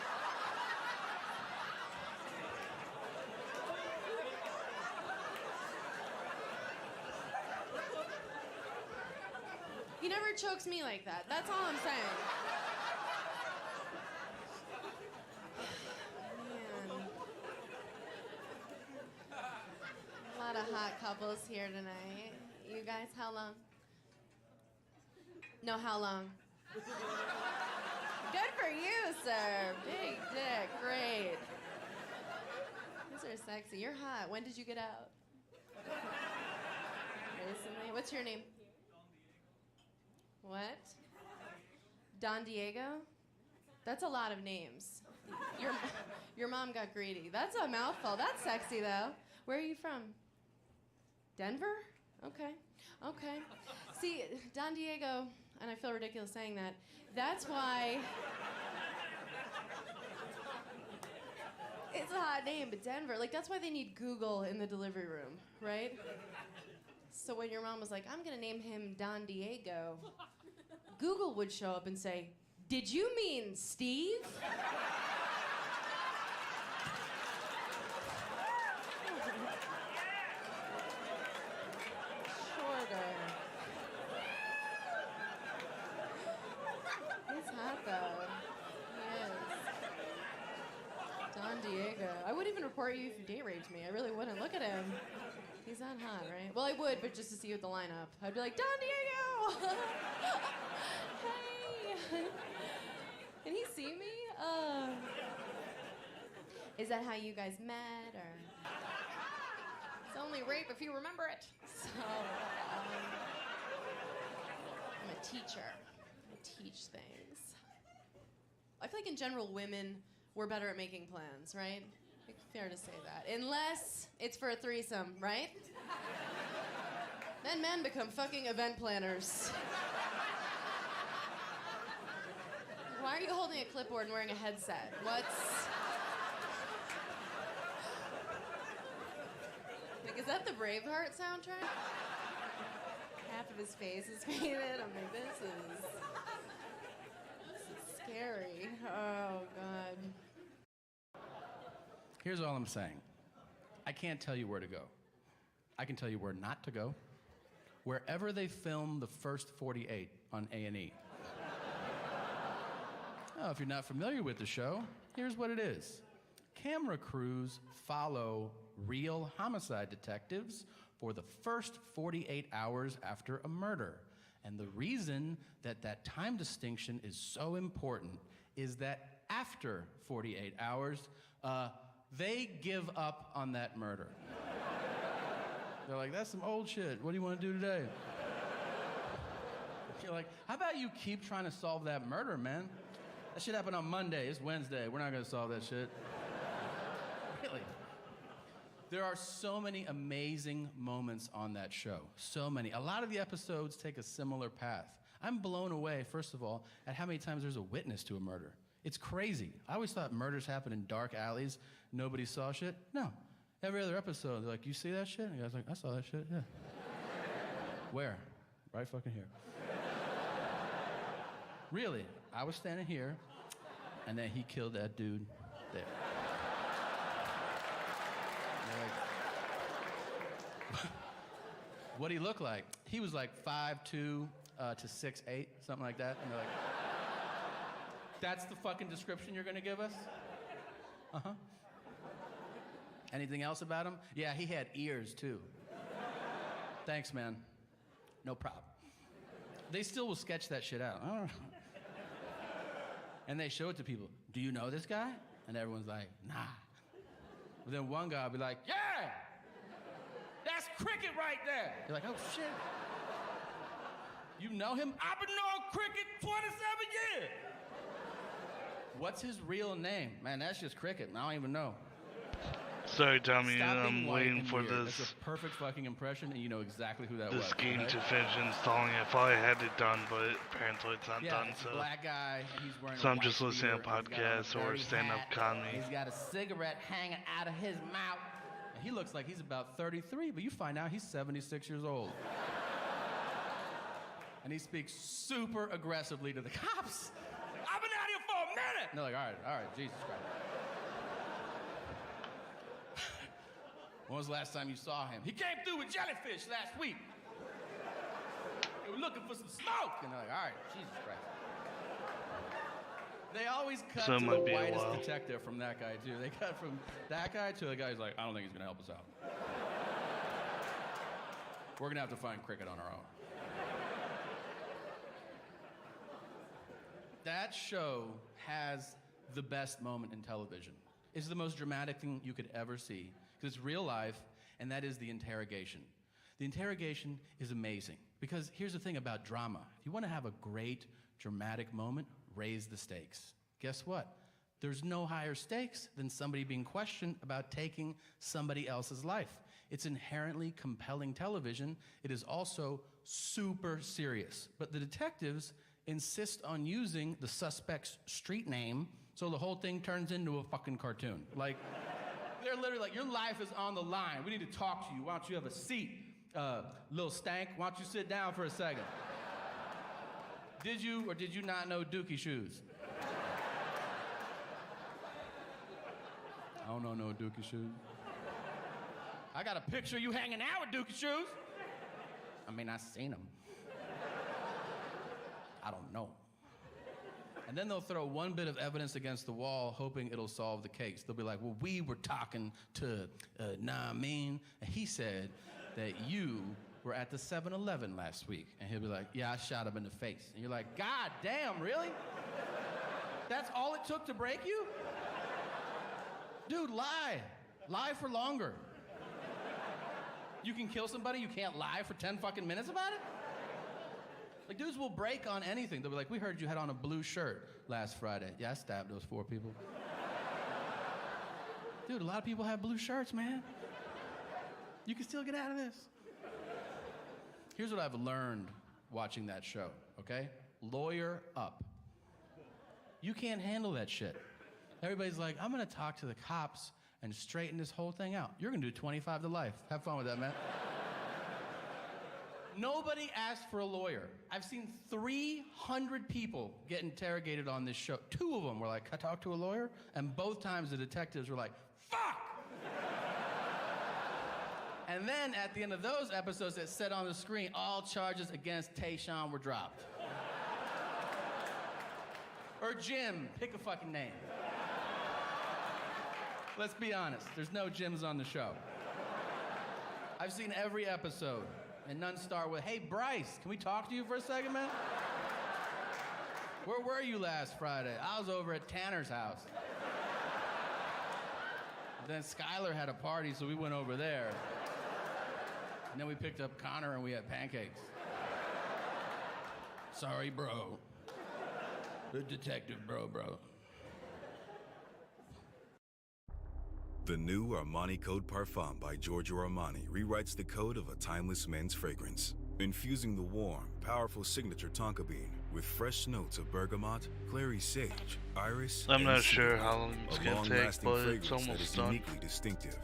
He never chokes me like that. That's all I'm saying. Man. A lot of hot couples here tonight. You guys, how long? No, how long? Good for you, sir. Big dick, great. These are sexy. You're hot. When did you get out? Recently? What's your name? What? Don Diego? That's a lot of names. Your mom got greedy. That's a mouthful. That's sexy, though. Where are you from? Denver? Okay. Okay. See, Don Diego, and I feel ridiculous saying that, that's why It's a hot name, but Denver, like, that's why they need Google in the delivery room, right? So when your mom was like, I'm gonna name him Don Diego, Google would show up and say, did you mean Steve? Shorter. He's hot though. He is. Don Diego. I wouldn't even report you if you date raped me. I really wouldn't. Look at him. He's not hot, right? Well, I would, but just to see you at the lineup. I'd be like, Don Diego! Hey! Can he see me? Is that how you guys met, or? It's only rape if you remember it. So, I'm a teacher. I teach things. I feel like in general, women, we're better at making plans, right? Fair to say that. Unless it's for a threesome, right? Then men become fucking event planners. Why are you holding a clipboard and wearing a headset? Like, is that the Braveheart soundtrack? Half of his face is painted. I'm like, this is scary. Oh, God. Here's all I'm saying. I can't tell you where to go. I can tell you where not to go. Wherever they film the first 48 on A&E. Oh, if you're not familiar with the show, here's what it is. Camera crews follow real homicide detectives for the first 48 hours after a murder. And the reason that that time distinction is so important is that after 48 hours, they give up on that murder. They're like, that's some old shit. What do you want to do today? You're like, how about you keep trying to solve that murder, man? That shit happened on Monday. It's Wednesday. We're not going to solve that shit. Really. There are so many amazing moments on that show. So many. A lot of the episodes take a similar path. I'm blown away, first of all, at how many times there's a witness to a murder. It's crazy. I always thought murders happen in dark alleys. Nobody saw shit. No. Every other episode, they're like, you see that shit? And the guy's like, I saw that shit, yeah. Where? Right fucking here. Really, I was standing here, and then he killed that dude there. Like, what'd he look like? He was like 5'2" to 6'8", something like that. And they're like, that's the fucking description you're gonna give us? Uh-huh. Anything else about him? Yeah, he had ears too. Thanks, man. No problem. They still will sketch that shit out. I don't know. And they show it to people. Do you know this guy? And everyone's like, nah. But then one guy will be like, yeah! That's Cricket right there! You're like, oh shit. You know him? I've been knowing Cricket 27 years! What's his real name? Man, that's just Cricket. I don't even know. Sorry, Tommy, Stop being I'm white waiting and for weird. this. That's a perfect fucking impression, and you know exactly who that was. This game right? to finish installing it. I thought I had it done, but apparently it's not done. It's So, a black guy. He's wearing so a I'm just white listening to beater, and he's got on a podcasts or dirty stand-up hat, comedy. He's got a cigarette hanging out of his mouth. And he looks like he's about 33, but you find out he's 76 years old. And he speaks super aggressively to the cops. I've been out here for a minute. And they're like, all right, Jesus Christ. When was the last time you saw him? He came through with jellyfish last week. They were looking for some smoke. And they're like, all right, Jesus Christ. They always cut to the whitest detective from that guy, too. They cut from that guy to the guy who's like, I don't think he's going to help us out. We're going to have to find Cricket on our own. That show has the best moment in television. It's the most dramatic thing you could ever see. Because it's real life, and that is the interrogation. The interrogation is amazing. Because here's the thing about drama. If you want to have a great, dramatic moment, raise the stakes. Guess what? There's no higher stakes than somebody being questioned about taking somebody else's life. It's inherently compelling television. It is also super serious. But the detectives insist on using the suspect's street name, so the whole thing turns into a fucking cartoon. Like, they're literally like, your life is on the line. We need to talk to you. Why don't you have a seat? Little stank, why don't you sit down for a second? Did you or did you not know Dookie shoes? I don't know no Dookie shoes. I got a picture of you hanging out with Dookie shoes. I mean, I seen them. I don't know. And then they'll throw one bit of evidence against the wall, hoping it'll solve the case. They'll be like, well, we were talking to Namin, and he said that you were at the 7-Eleven last week. And he'll be like, yeah, I shot him in the face. And you're like, God damn, really? That's all it took to break you? Dude, lie. Lie for longer. You can kill somebody, you can't lie for 10 fucking minutes about it? Like, dudes will break on anything. They'll be like, we heard you had on a blue shirt last Friday. Yeah, I stabbed those 4 people. Dude, a lot of people have blue shirts, man. You can still get out of this. Here's what I've learned watching that show, okay? Lawyer up. You can't handle that shit. Everybody's like, I'm gonna talk to the cops and straighten this whole thing out. You're gonna do 25 to life. Have fun with that, man. Nobody asked for a lawyer. I've seen 300 people get interrogated on this show. 2 of them were like, can I talk to a lawyer? And both times the detectives were like, fuck! And then at the end of those episodes, it said on the screen, all charges against Tayshawn were dropped. Or Jim, pick a fucking name. Let's be honest, there's no Jims on the show. I've seen every episode, and none start with, hey, Bryce, can we talk to you for a second, man? Where were you last Friday? I was over at Tanner's house. Then Skylar had a party, so we went over there. And then we picked up Connor and we had pancakes. Sorry, bro. The detective, bro. The new Armani Code Parfum by Giorgio Armani rewrites the code of a timeless men's fragrance, infusing the warm, powerful signature tonka bean with fresh notes of bergamot, clary sage, iris. I'm not and sure cedar. how long it's A gonna take, long-lasting but it's fragrance that almost is done. uniquely distinctive.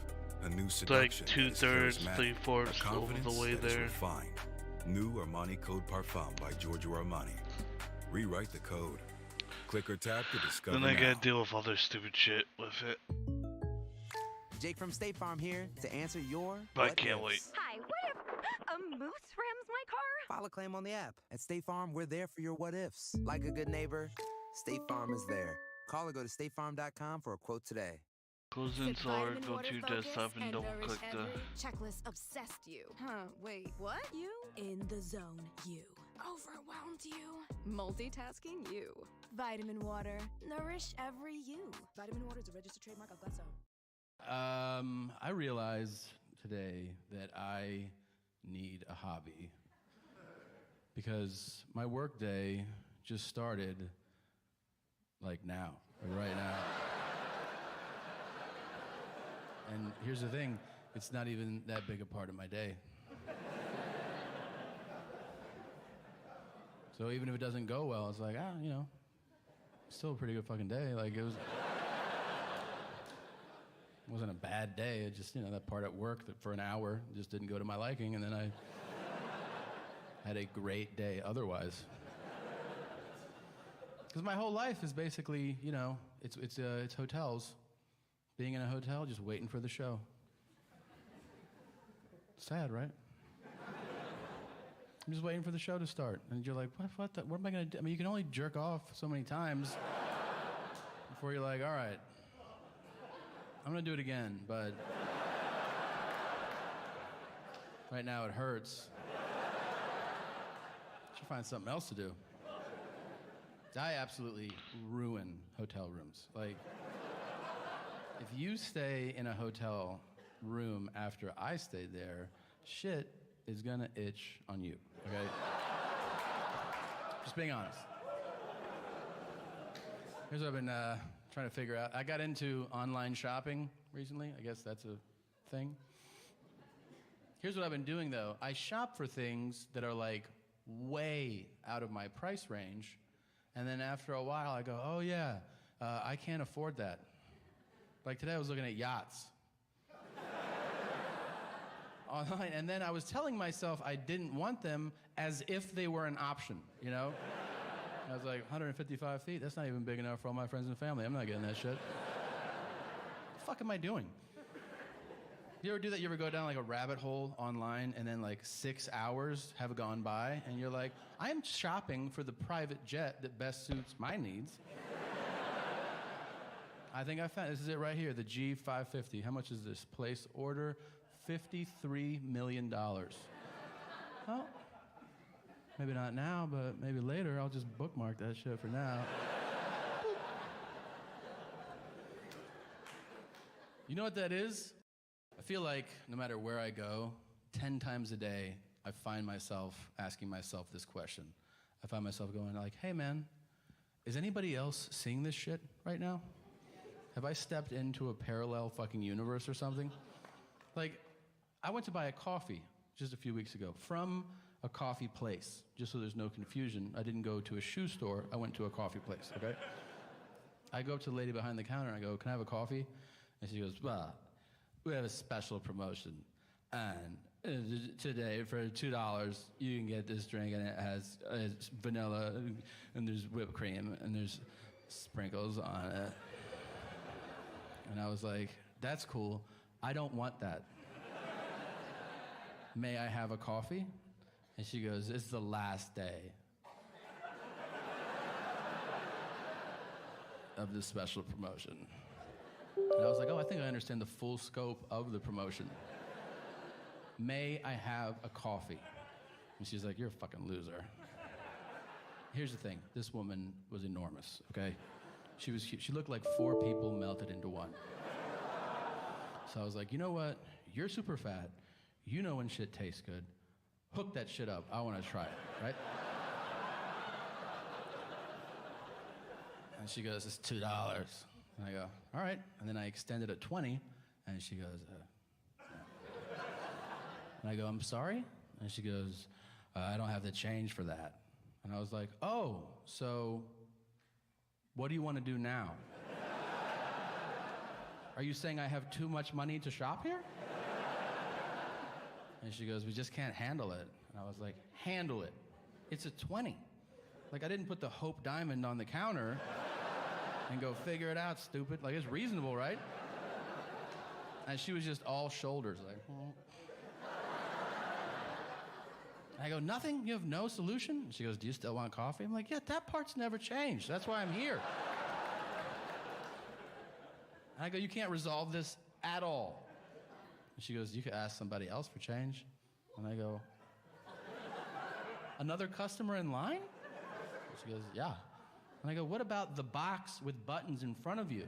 A new It's like seduction 2/3, that is charismatic, 3/4 a of confidence the way that is there. refined. New Armani Code Parfum by Giorgio Armani. Rewrite the code. Click or tap to discover Then I now. gotta deal with other stupid shit with it. Jake from State Farm here to answer your I what can't ifs. wait. Hi, what if a moose rams my car? File a claim on the app. At State Farm, we're there for your what ifs. Like a good neighbor, State Farm is there. Call or go to statefarm.com for a quote today. Close Sip installer, vitamin go water to your focus desktop and and double nourish click the. every checklist obsessed you. Huh, wait, what? You? In the zone, you. Overwhelmed you. Multitasking you. Vitamin water. Nourish every you. Vitamin water is a registered trademark of Glenso. I realized today that I need a hobby because my work day just started like now, like right now. And here's the thing, it's not even that big a part of my day. So even if it doesn't go well, it's like, still a pretty good fucking day. Like it wasn't a bad day. It just, that part at work that for an hour just didn't go to my liking, and then I had a great day otherwise. Because my whole life is basically, it's hotels. Being in a hotel, just waiting for the show. Sad, right? I'm just waiting for the show to start. And you're like, what am I gonna do? I mean, you can only jerk off so many times before you're like, all right, I'm gonna do it again, but right now it hurts. Should find something else to do. I absolutely ruin hotel rooms. Like, if you stay in a hotel room after I stayed there, shit is gonna itch on you, okay? Just being honest. Here's what I've been trying to figure out. I got into online shopping recently. I guess that's a thing. Here's what I've been doing, though. I shop for things that are, like, way out of my price range, and then after a while, I go, oh, yeah, I can't afford that. Like, today I was looking at yachts. online, and then I was telling myself I didn't want them as if they were an option, you know? I was like, 155 feet, that's not even big enough for all my friends and family. I'm not getting that shit. What the fuck am I doing? You ever do that? You ever go down like a rabbit hole online and then like 6 hours have gone by and you're like, I'm shopping for the private jet that best suits my needs. I think I found, this is it right here, the G550. How much is this? Place order, $53 million. Well, maybe not now, but maybe later. I'll just bookmark that shit for now. You know what that is? I feel like no matter where I go, 10 times a day, I find myself asking myself this question. I find myself going like, hey man, is anybody else seeing this shit right now? Have I stepped into a parallel fucking universe or something? Like, I went to buy a coffee just a few weeks ago from a coffee place. Just so there's no confusion, I didn't go to a shoe store, I went to a coffee place, okay? I go up to the lady behind the counter and I go, can I have a coffee? And she goes, well, we have a special promotion. And today for $2, you can get this drink and it has vanilla and there's whipped cream and there's sprinkles on it. And I was like, that's cool. I don't want that. May I have a coffee? And she goes, it's the last day of this special promotion. And I was like, oh, I think I understand the full scope of the promotion. May I have a coffee? And she's like, you're a fucking loser. Here's the thing, this woman was enormous, okay? She looked like 4 people melted into one. So I was like, you know what? You're super fat. You know when shit tastes good. Hook that shit up. I want to try it, right? And she goes, it's $2. And I go, all right. And then I extended it 20, and she goes, and I go, I'm sorry? And she goes, I don't have the change for that. And I was like, oh, so what do you want to do now? Are you saying I have too much money to shop here? And she goes, we just can't handle it. And I was like, handle it. It's a 20. Like, I didn't put the Hope Diamond on the counter and go, figure it out, stupid. Like, it's reasonable, right? And she was just all shoulders, like, I go, nothing? You have no solution? And she goes, do you still want coffee? I'm like, yeah, that part's never changed. That's why I'm here. And I go, you can't resolve this at all. And she goes, you could ask somebody else for change. And I go, another customer in line? And she goes, yeah. And I go, what about the box with buttons in front of you?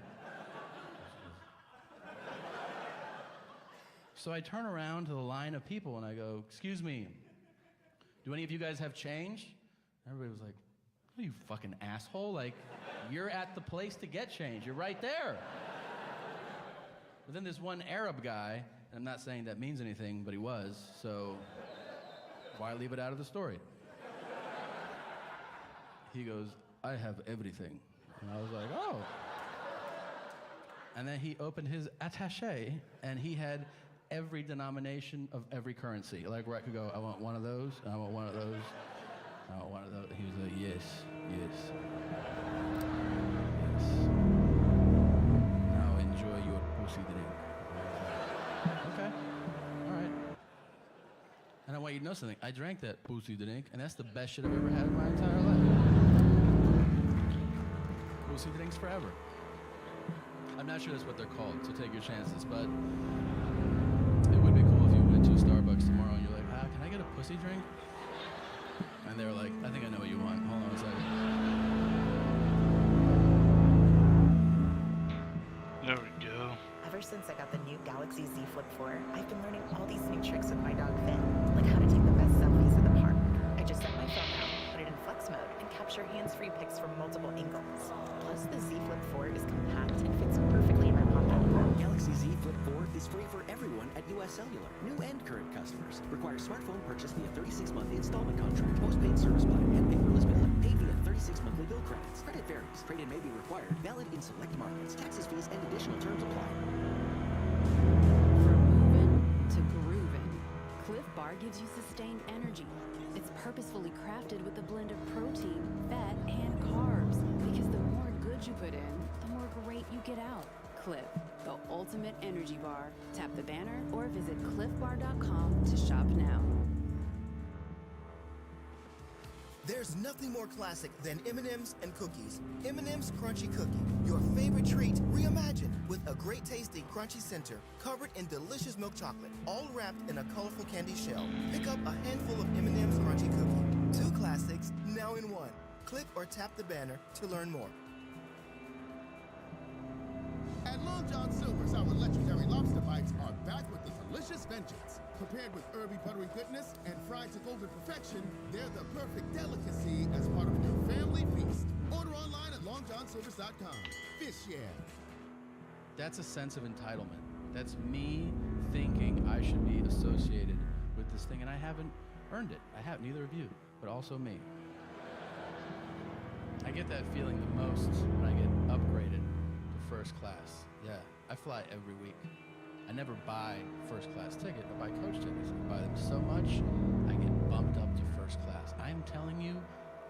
So I turn around to the line of people and I go, excuse me, do any of you guys have change? Everybody was like, what are you, fucking asshole? Like, you're at the place to get change. You're right there. But then this one Arab guy, and I'm not saying that means anything, but he was, so why leave it out of the story? He goes, I have everything. And I was like, oh. And then he opened his attaché, and he had every denomination of every currency. Like where I could go, I want one of those, and I want one of those, I want one of those. He was like, yes, yes, yes. Now enjoy your pussy drink. Okay, all right. And I want you to know something. I drank that pussy drink, and that's the best shit I've ever had in my entire life. Pussy drinks forever. I'm not sure that's what they're called, so take your chances, but it would be cool if you went to Starbucks tomorrow and you're like, can I get a pussy drink? And they were like, I think I know what you want. Hold on a second. There we go. Ever since I got the new Galaxy Z Flip 4, I've been learning all these new tricks with my dog Finn, like how to take the best selfies at the park. I just set my phone down, put it in flex mode, and capture hands-free pics from multiple angles. Plus, the Z Flip 4 is compact and fits perfectly in my pocket. Galaxy Z Flip 4 is free for everyone at US Cellular. New and current customers. Require smartphone purchase via 36-month installment contract, postpaid service plan, and paperless billing. Paid via 36 monthly bill credits. Credit varies. Trade-in may be required. Valid in select markets. Taxes, fees, and additional terms apply. From moving to grooving, Bar gives you sustained energy. It's purposefully crafted with a blend of protein, fat, and carbs. Because the more good you put in, the more great you get out. Cliff, the ultimate energy bar. Tap the banner or visit cliffbar.com to shop now. There's nothing more classic than M&M's and cookies. M&M's Crunchy Cookie, your favorite treat reimagined with a great tasting crunchy center covered in delicious milk chocolate, all wrapped in a colorful candy shell. Pick up a handful of M&M's Crunchy Cookie. 2 classics now in one. Click or tap the banner to learn more. At Long John Silver's, our legendary lobster bites are back with the delicious vengeance. Prepared with herby, buttery goodness and fried to golden perfection, they're the perfect delicacy as part of your family feast. Order online at longjohnsilvers.com. Fish, yeah. That's a sense of entitlement. That's me thinking I should be associated with this thing, and I haven't earned it. I have, neither of you, but also me. I get that feeling the most when I get upgraded to first class. Yeah, I fly every week. I never buy first class ticket. I buy coach tickets. I buy them so much, I get bumped up to first class. I'm telling you,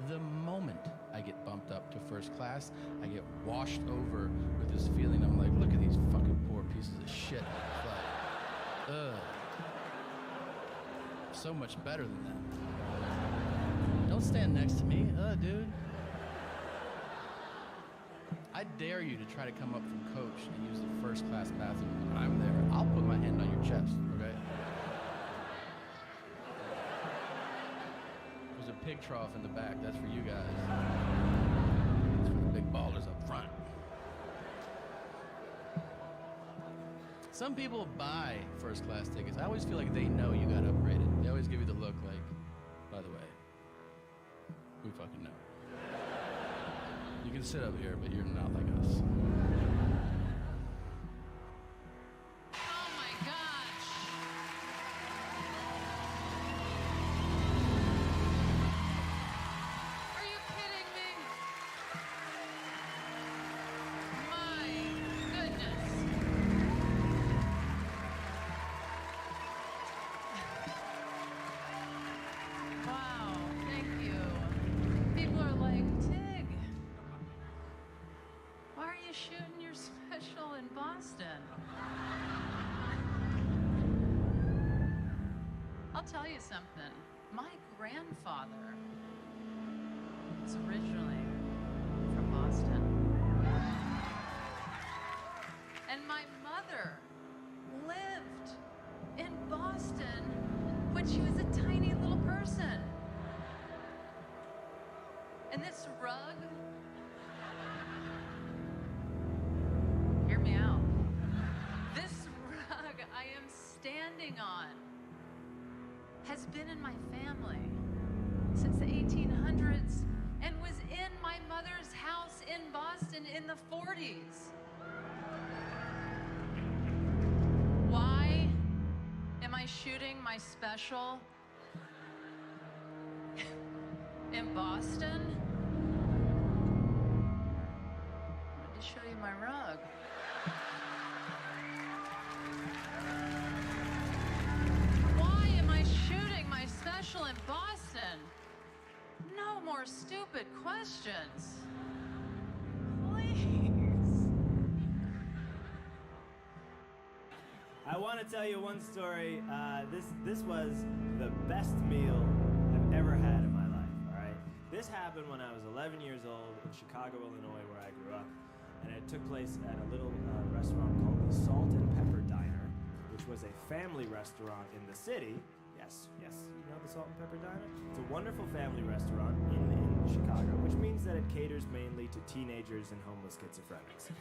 the moment I get bumped up to first class, I get washed over with this feeling. I'm like, look at these fucking poor pieces of shit. It's like, ugh. So much better than that. Don't stand next to me, dude. I dare you to try to come up from coach and use the first class bathroom when I'm there. I'll put my hand on your chest, okay? There's a pig trough in the back. That's for you guys. It's for the big ballers up front. Some people buy first class tickets. I always feel like they know you got upgraded. They always give you the look like, by the way, we fucking know. You can sit up here, but you're not like us. Oh my gosh! Are you kidding me? My goodness. Wow, thank you. People are like, Tig, why are you shooting your special in Boston? I'll tell you something. My grandfather was originally from Boston. And my mother lived in Boston when she was a tiny little person. And this rug, hear me out. This rug I am standing on has been in my family since the 1800s and was in my mother's house in Boston in the 40s. Why am I shooting my special in Boston? I wanted to show you my rug. Why am I shooting my special in Boston? No more stupid questions. Please. I want to tell you one story. This was the best meal I've ever had in my life, all right? This happened when I was 11 years old in Chicago, Illinois, where I grew up. And it took place at a little restaurant called the Salt and Pepper Diner, which was a family restaurant in the city. Yes, you know the Salt and Pepper Diner? It's a wonderful family restaurant in Chicago, which means that it caters mainly to teenagers and homeless schizophrenics.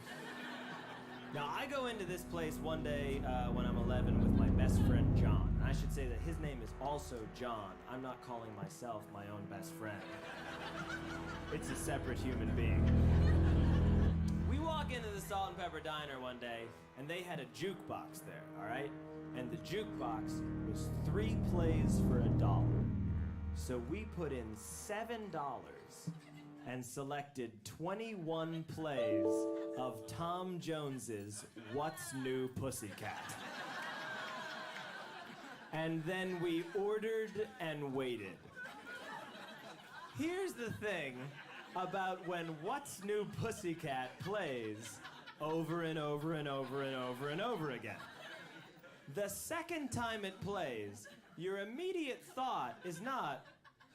Now, I go into this place one day when I'm 11 with my best friend, John. And I should say that his name is also John. I'm not calling myself my own best friend. It's a separate human being. We walk into the Salt and Pepper Diner one day, and they had a jukebox there, all right? And the jukebox was 3 plays for $1. So we put in $7 and selected 21 plays of Tom Jones's What's New Pussycat. And then we ordered and waited. Here's the thing about when What's New Pussycat plays over and over and over and over and over again. The second time it plays, your immediate thought is not,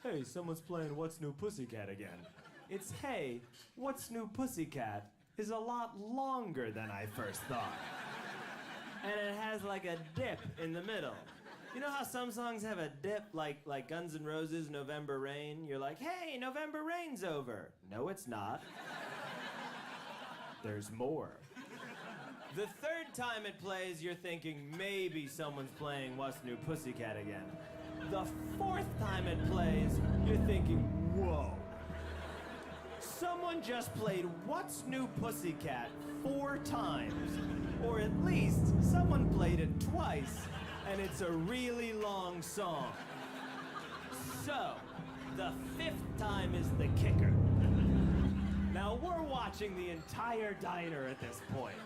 hey, someone's playing What's New Pussycat again. It's, hey, What's New Pussycat is a lot longer than I first thought. And it has like a dip in the middle. You know how some songs have a dip, like Guns N' Roses' November Rain? You're like, hey, November Rain's over. No, it's not. There's more. The third time it plays, you're thinking maybe someone's playing What's New Pussycat again. The fourth time it plays, you're thinking, whoa. Someone just played What's New Pussycat 4 times. Or at least, someone played it twice. And it's a really long song. So, the 5th time is the kicker. Now, we're watching the entire diner at this point.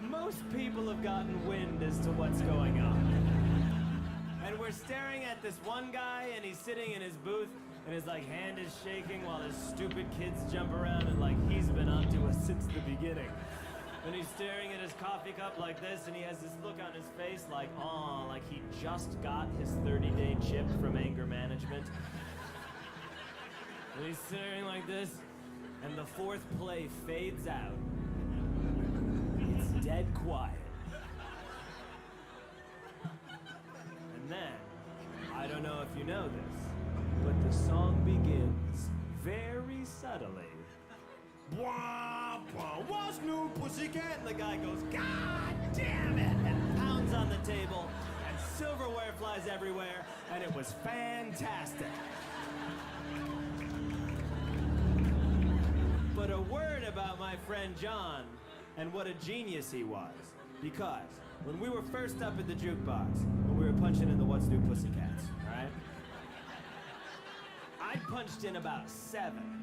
Most people have gotten wind as to what's going on. And we're staring at this one guy, and he's sitting in his booth, and his like hand is shaking while his stupid kids jump around, and like he's been onto us since the beginning. And he's staring at his coffee cup like this, and he has this look on his face like, aw, like he just got his 30-day chip from anger management. And he's staring like this, and the 4th play fades out. It's dead quiet. And then, I don't know if you know this, but the song begins very subtly. Wah, wah, what's new, pussycat? And the guy goes, God damn it! And pounds on the table, and silverware flies everywhere, and it was fantastic. But a word about my friend John and what a genius he was. Because when we were first up at the jukebox, when we were punching in the What's New Pussycats, right? I punched in about 7.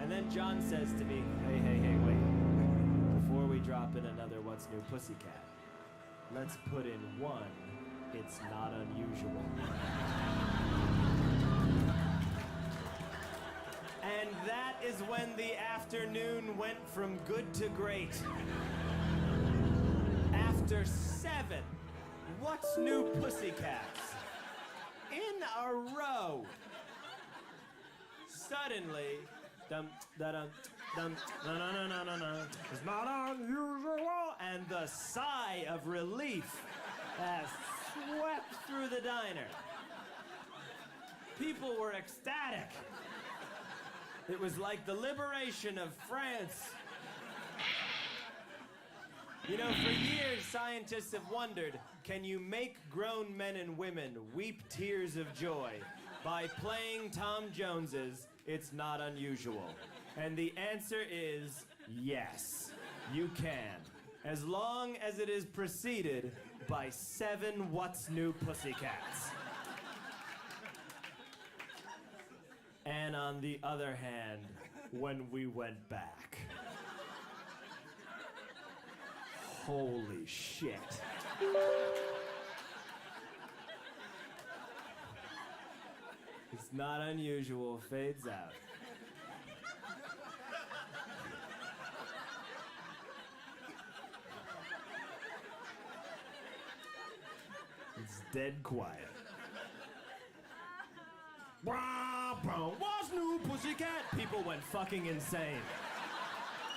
And then John says to me, hey, wait. Before we drop in another What's New Pussycat, let's put in 1, It's Not Unusual. And that is when the afternoon went from good to great. After 7 What's New Pussycats in a row, suddenly, dum da dum dum no no no no no no. It's not unusual, and the sigh of relief has swept through the diner. People were ecstatic. It was like the liberation of France. You know, for years, scientists have wondered, can you make grown men and women weep tears of joy by playing Tom Jones's It's Not Unusual? And the answer is yes, you can. As long as it is preceded by 7 What's New Pussycats. And on the other hand, when we went back, holy shit. It's Not Unusual fades out. It's dead quiet. What's new, pussycat? People went fucking insane.